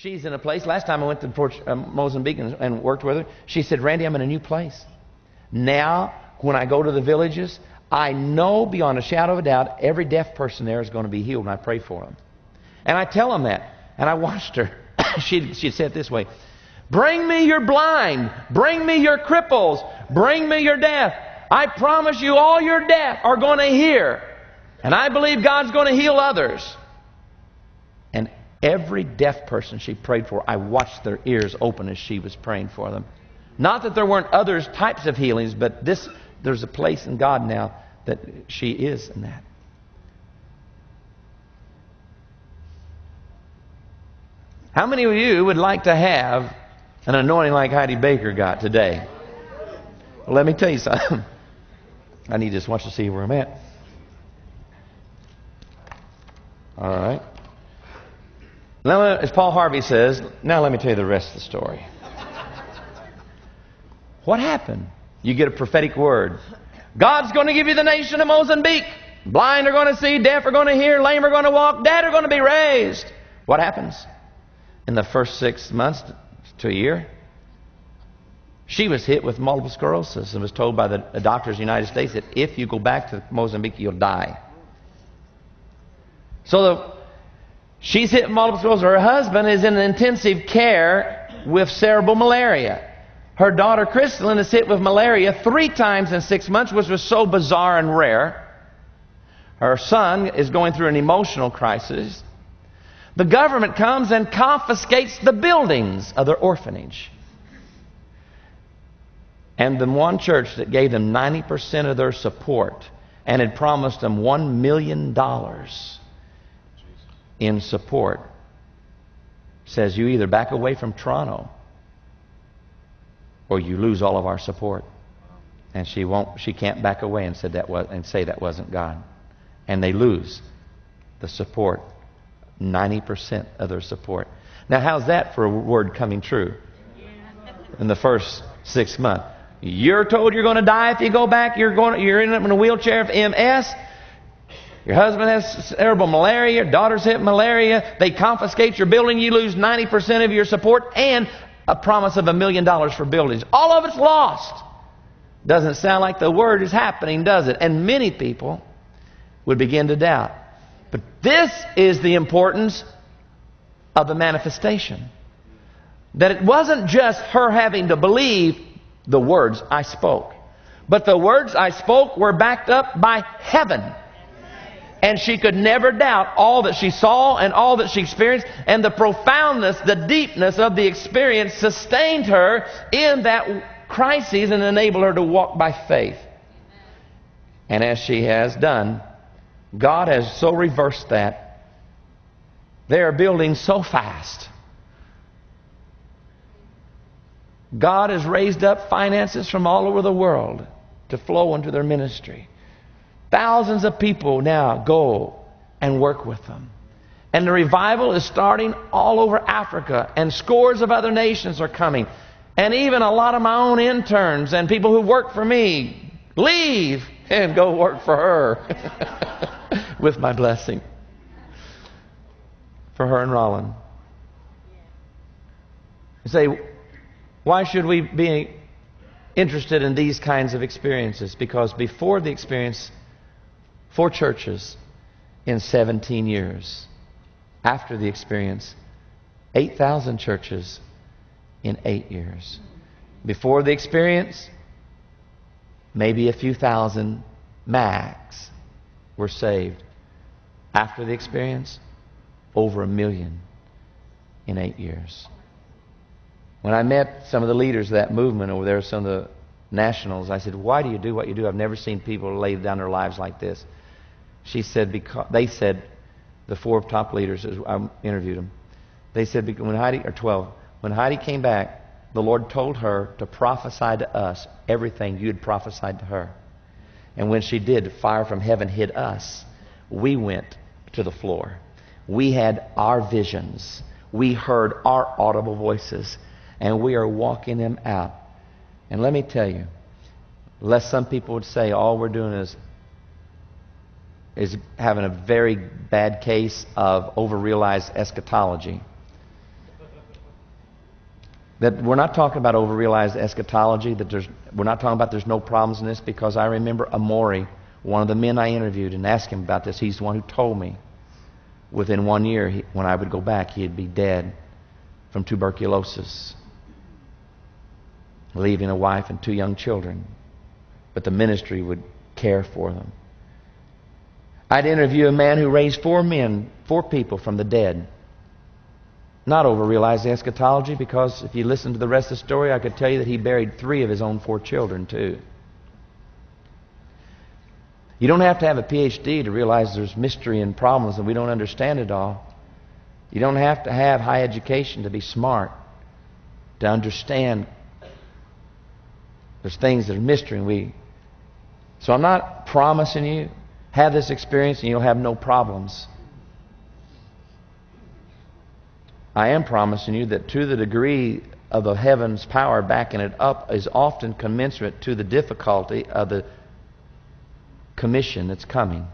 She's in a place. Last time I went to Mozambique and worked with her, she said, Randy, I'm in a new place. Now, when I go to the villages, I know beyond a shadow of a doubt every deaf person there is going to be healed, and I pray for them. And I tell them that. And I watched her. She'd say it this way. Bring me your blind. Bring me your cripples. Bring me your deaf. I promise you all your deaf are going to hear. And I believe God's going to heal others. And every deaf person she prayed for, I watched their ears open as she was praying for them. Not that there weren't other types of healings, but there's a place in God now that she is in that. How many of you would like to have an anointing like Heidi Baker got today? Well, let me tell you something. I need this watch to see where I'm at. All right. Now, as Paul Harvey says, now let me tell you the rest of the story. What happened? You get a prophetic word. God's going to give you the nation of Mozambique. Blind are going to see, deaf are going to hear, lame are going to walk, dead are going to be raised. What happens? In the first 6 months to a year, she was hit with multiple sclerosis and was told by the doctors in the United States that if you go back to Mozambique, you'll die. So she's hit with multiple sclerosis. Her husband is in intensive care with cerebral malaria. Her daughter, Crystalline, is hit with malaria 3 times in 6 months, which was so bizarre and rare. Her son is going through an emotional crisis. The government comes and confiscates the buildings of their orphanage. And the one church that gave them 90% of their support and had promised them $1 million in support says, you either back away from Toronto or you lose all of our support. And she can't back away and say that wasn't God. And they lose the support, 90% of their support. Now, how's that for a word coming true in the first 6 months? You're told you're going to die if you go back. You're ending up in a wheelchair of MS. Your husband has cerebral malaria. Your daughter's hit malaria. They confiscate your building. You lose 90% of your support and a promise of $1 million for buildings. All of it's lost. Doesn't sound like the word is happening, does it? And many people would begin to doubt. But this is the importance of the manifestation. That it wasn't just her having to believe the words I spoke, but the words I spoke were backed up by heaven. And she could never doubt all that she saw and all that she experienced. And the profoundness, the deepness of the experience sustained her in that crisis and enabled her to walk by faith. And as she has done, God has so reversed that. They are building so fast. God has raised up finances from all over the world to flow into their ministry. Thousands of people now go and work with them. And the revival is starting all over Africa, and scores of other nations are coming. And even a lot of my own interns and people who work for me leave and go work for her with my blessing. For her and Rollin. You say, why should we be interested in these kinds of experiences? Because before the experience, 4 churches in 17 years. After the experience, 8,000 churches in 8 years. Before the experience, maybe a few thousand max were saved. After the experience, over 1 million in 8 years. When I met some of the leaders of that movement over there, some of the nationals, I said, why do you do what you do? I've never seen people lay down their lives like this. She said, because they said, the 4 top leaders, as I interviewed them, they said, when Heidi came back, the Lord told her to prophesy to us everything you had prophesied to her. And when she did, fire from heaven hit us. We went to the floor. We had our visions. We heard our audible voices. And we are walking them out. And let me tell you, lest some people would say all we're doing is having a very bad case of over-realized eschatology. That we're not talking about overrealized eschatology, we're not talking about there's no problems in this, because I remember Amori, one of the men I interviewed, and asked him about this. He's the one who told me within 1 year, when I would go back, he'd be dead from tuberculosis, leaving a wife and 2 young children. But the ministry would care for them. I'd interview a man who raised 4 people from the dead. Not overrealized eschatology, because if you listen to the rest of the story, I could tell you that he buried 3 of his own 4 children too. You don't have to have a PhD to realize there's mystery and problems and we don't understand it all. You don't have to have high education to be smart, to understand there's things that are mystery. So I'm not promising you, have this experience and you'll have no problems. I am promising you that to the degree of the heaven's power backing it up is often commensurate to the difficulty of the commission that's coming.